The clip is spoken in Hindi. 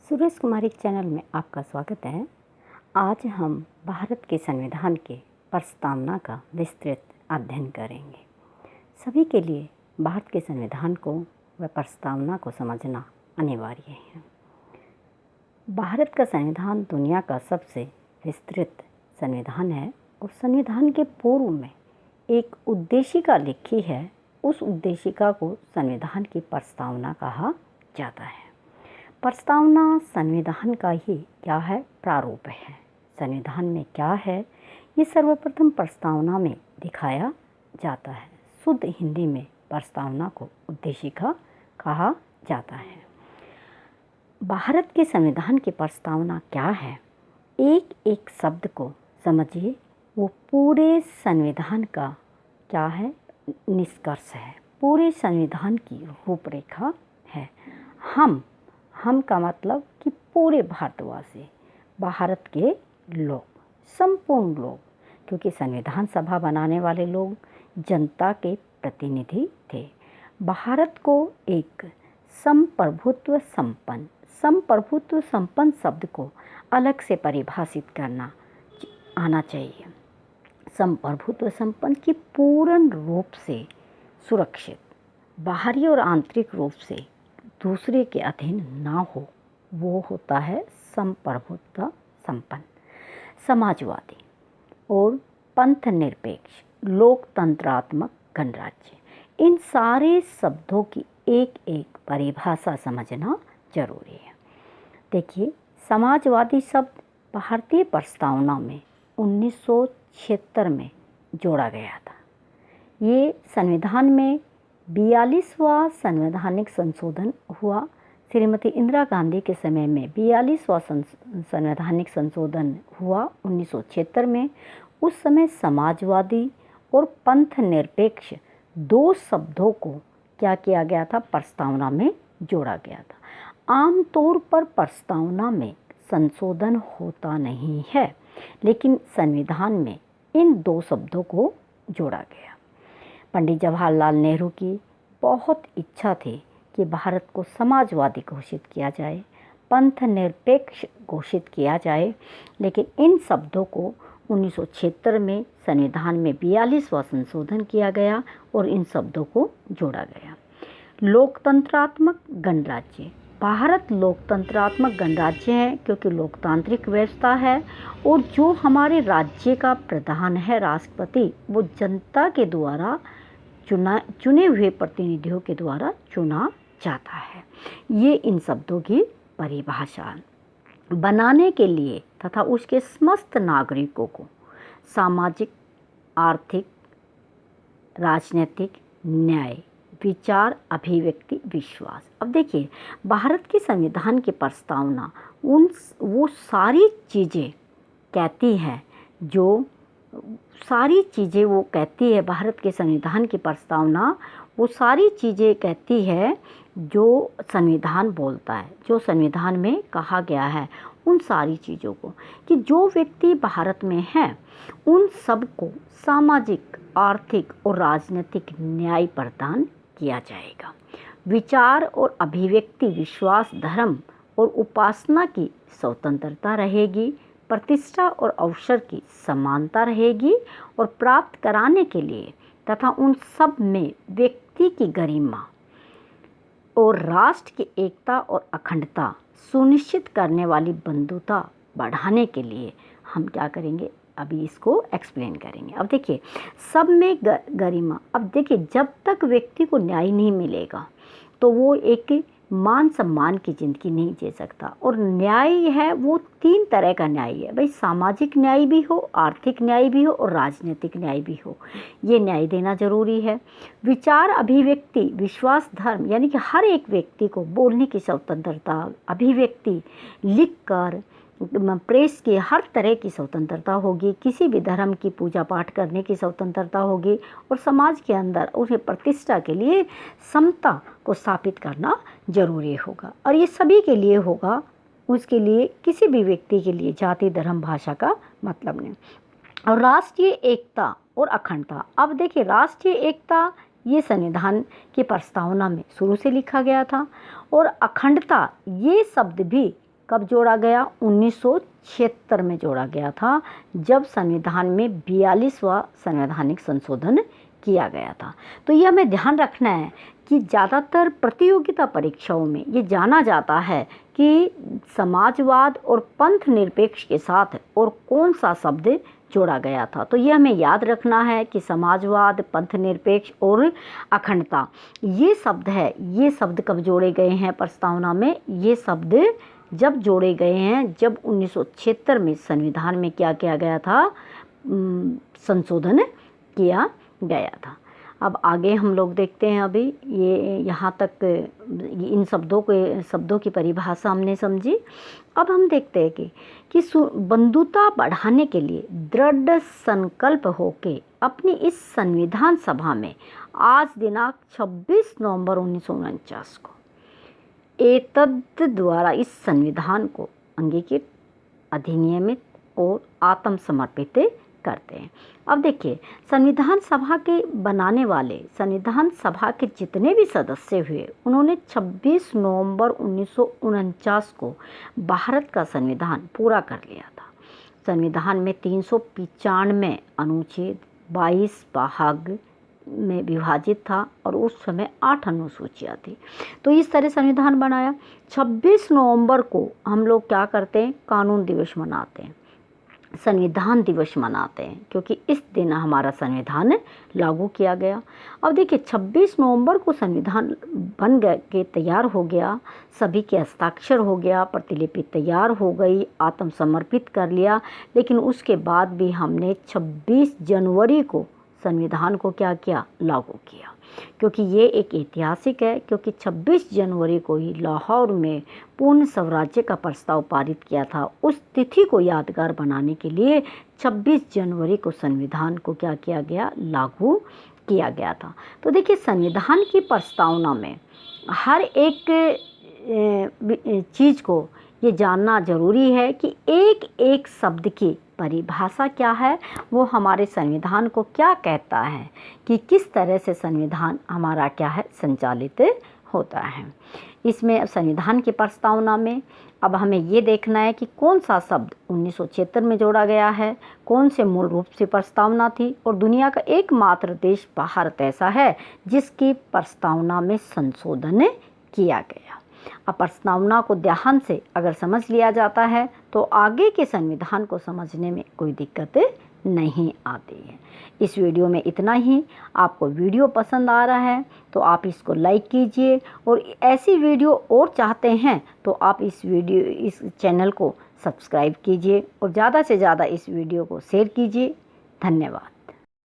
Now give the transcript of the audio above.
सुरेश कुमारी चैनल में आपका स्वागत है। आज हम भारत के संविधान के प्रस्तावना का विस्तृत अध्ययन करेंगे। सभी के लिए भारत के संविधान को व प्रस्तावना को समझना अनिवार्य है। भारत का संविधान दुनिया का सबसे विस्तृत संविधान है और संविधान के पूर्व में एक उद्देशिका लिखी है। उस उद्देशिका को संविधान की प्रस्तावना कहा जाता है। प्रस्तावना संविधान का ही क्या है, प्रारूप है। संविधान में क्या है ये सर्वप्रथम प्रस्तावना में दिखाया जाता है। शुद्ध हिंदी में प्रस्तावना को उद्देशिका कहा जाता है। भारत के संविधान की प्रस्तावना क्या है, एक एक शब्द को समझिए, वो पूरे संविधान का क्या है, निष्कर्ष है, पूरे संविधान की रूपरेखा है। हम का मतलब कि पूरे भारतवासी, भारत के लोग, संपूर्ण लोग, क्योंकि संविधान सभा बनाने वाले लोग जनता के प्रतिनिधि थे। भारत को एक संप्रभुत्व संपन्न शब्द को अलग से परिभाषित करना आना चाहिए। संप्रभुत्व संपन्न की पूर्ण रूप से सुरक्षित, बाहरी और आंतरिक रूप से दूसरे के अधीन ना हो, वो होता है संप्रभुत्व संपन्न। समाजवादी और पंथ निरपेक्ष, लोकतंत्रात्मक गणराज्य, इन सारे शब्दों की एक एक परिभाषा समझना जरूरी है। देखिए, समाजवादी शब्द भारतीय प्रस्तावना में 1976 में जोड़ा गया था। ये संविधान में 42वां संवैधानिक संशोधन हुआ। श्रीमती इंदिरा गांधी के समय में 42वां संवैधानिक संशोधन हुआ 1976 में। उस समय समाजवादी और पंथ निरपेक्ष दो शब्दों को क्या किया गया था, प्रस्तावना में जोड़ा गया था। आमतौर पर प्रस्तावना में संशोधन होता नहीं है, लेकिन संविधान में इन दो शब्दों को जोड़ा गया। पंडित जवाहरलाल नेहरू की बहुत इच्छा थी कि भारत को समाजवादी घोषित किया जाए, पंथ निरपेक्ष घोषित किया जाए, लेकिन इन शब्दों को 1976 में संविधान में 42वां संशोधन किया गया और इन शब्दों को जोड़ा गया। लोकतंत्रात्मक गणराज्य, भारत लोकतंत्रात्मक गणराज्य है क्योंकि लोकतांत्रिक व्यवस्था है और जो हमारे राज्य का प्रधान है, राष्ट्रपति, वो जनता के द्वारा चुने हुए प्रतिनिधियों के द्वारा चुना जाता है। ये इन शब्दों की परिभाषा बनाने के लिए तथा उसके समस्त नागरिकों को सामाजिक, आर्थिक, राजनीतिक, न्याय, विचार, अभिव्यक्ति, विश्वास। अब देखिए, भारत के संविधान की प्रस्तावना वो सारी चीज़ें कहती है, जो सारी चीज़ें वो कहती है। भारत के संविधान की प्रस्तावना वो सारी चीज़ें कहती है जो संविधान बोलता है, जो संविधान में कहा गया है, उन सारी चीज़ों को, कि जो व्यक्ति भारत में हैं उन सब को सामाजिक, आर्थिक और राजनीतिक न्याय प्रदान किया जाएगा। विचार और अभिव्यक्ति, विश्वास, धर्म और उपासना की स्वतंत्रता रहेगी। प्रतिष्ठा और अवसर की समानता रहेगी और प्राप्त कराने के लिए तथा उन सब में व्यक्ति की गरिमा और राष्ट्र की एकता और अखंडता सुनिश्चित करने वाली बंधुता बढ़ाने के लिए हम क्या करेंगे, अभी इसको एक्सप्लेन करेंगे। अब देखिए, सब में गरिमा। अब देखिए, जब तक व्यक्ति को न्याय नहीं मिलेगा तो वो एक मान सम्मान की ज़िंदगी नहीं जी सकता। और न्याय है वो 3 तरह का न्याय है भाई, सामाजिक न्याय भी हो, आर्थिक न्याय भी हो और राजनीतिक न्याय भी हो। ये न्याय देना जरूरी है। विचार, अभिव्यक्ति, विश्वास, धर्म, यानी कि हर एक व्यक्ति को बोलने की स्वतंत्रता, अभिव्यक्ति, लिखकर प्रेस की हर तरह की स्वतंत्रता होगी। किसी भी धर्म की पूजा पाठ करने की स्वतंत्रता होगी और समाज के अंदर उन्हें प्रतिष्ठा के लिए समता को स्थापित करना जरूरी होगा। और ये सभी के लिए होगा, उसके लिए किसी भी व्यक्ति के लिए जाति, धर्म, भाषा का मतलब नहीं। और राष्ट्रीय एकता और अखंडता। अब देखिए, राष्ट्रीय एकता ये संविधान की प्रस्तावना में शुरू से लिखा गया था और अखंडता ये शब्द भी कब जोड़ा गया? 1976 में जोड़ा गया था, जब संविधान में 42वां संवैधानिक संशोधन किया गया था। तो यह हमें ध्यान रखना है कि ज़्यादातर प्रतियोगिता परीक्षाओं में ये जाना जाता है कि समाजवाद और पंथ निरपेक्ष के साथ और कौन सा शब्द जोड़ा गया था। तो ये हमें याद रखना है कि समाजवाद, पंथ निरपेक्ष और अखंडता ये शब्द है। ये शब्द कब जोड़े गए हैं प्रस्तावना में? ये शब्द जब जोड़े गए हैं जब 1976 में संविधान में क्या किया गया था? संशोधन किया गया था। अब आगे हम लोग देखते हैं। अभी ये यहाँ तक इन शब्दों की परिभाषा हमने समझी। अब हम देखते हैं कि बंधुता बढ़ाने के लिए दृढ़ संकल्प होके अपनी इस संविधान सभा में आज दिनांक 26 नवंबर 1949 को एतद द्वारा इस संविधान को अंगीकृत, अधिनियमित और आत्मसमर्पित करते हैं। अब देखिए, संविधान सभा के बनाने वाले, संविधान सभा के जितने भी सदस्य हुए, उन्होंने 26 नवंबर 1949 को भारत का संविधान पूरा कर लिया था। संविधान में 395 अनुच्छेद 22 भाग में विभाजित था और उस समय 8 अनुसूचियाँ थी। तो इस तरह संविधान बनाया। 26 नवंबर को हम लोग क्या करते हैं? कानून दिवस मनाते हैं, संविधान दिवस मनाते हैं, क्योंकि इस दिन हमारा संविधान लागू किया गया। अब देखिए, 26 नवंबर को संविधान बन के तैयार हो गया, सभी के हस्ताक्षर हो गया, प्रतिलिपि तैयार हो गई, आत्मसमर्पित कर लिया। लेकिन उसके बाद भी हमने 26 जनवरी को संविधान को क्या किया? लागू किया, क्योंकि ये एक ऐतिहासिक है। क्योंकि 26 जनवरी को ही लाहौर में पूर्ण स्वराज्य का प्रस्ताव पारित किया था। उस तिथि को यादगार बनाने के लिए 26 जनवरी को संविधान को क्या किया गया? लागू किया गया था। तो देखिए, संविधान की प्रस्तावना में हर एक चीज़ को ये जानना ज़रूरी है कि एक एक शब्द की परिभाषा क्या है, वो हमारे संविधान को क्या कहता है, कि किस तरह से संविधान हमारा क्या है? संचालित होता है। इसमें संविधान की प्रस्तावना में अब हमें ये देखना है कि कौन सा शब्द 1976 में जोड़ा गया है, कौन से मूल रूप से प्रस्तावना थी, और दुनिया का एकमात्र देश भारत ऐसा है जिसकी प्रस्तावना में संशोधन किया गया। अब प्रस्तावना को ध्यान से अगर समझ लिया जाता है तो आगे के संविधान को समझने में कोई दिक्कत नहीं आती है। इस वीडियो में इतना ही। आपको वीडियो पसंद आ रहा है तो आप इसको लाइक कीजिए, और ऐसी वीडियो और चाहते हैं तो आप इस चैनल को सब्सक्राइब कीजिए और ज़्यादा से ज़्यादा इस वीडियो को शेयर कीजिए। धन्यवाद।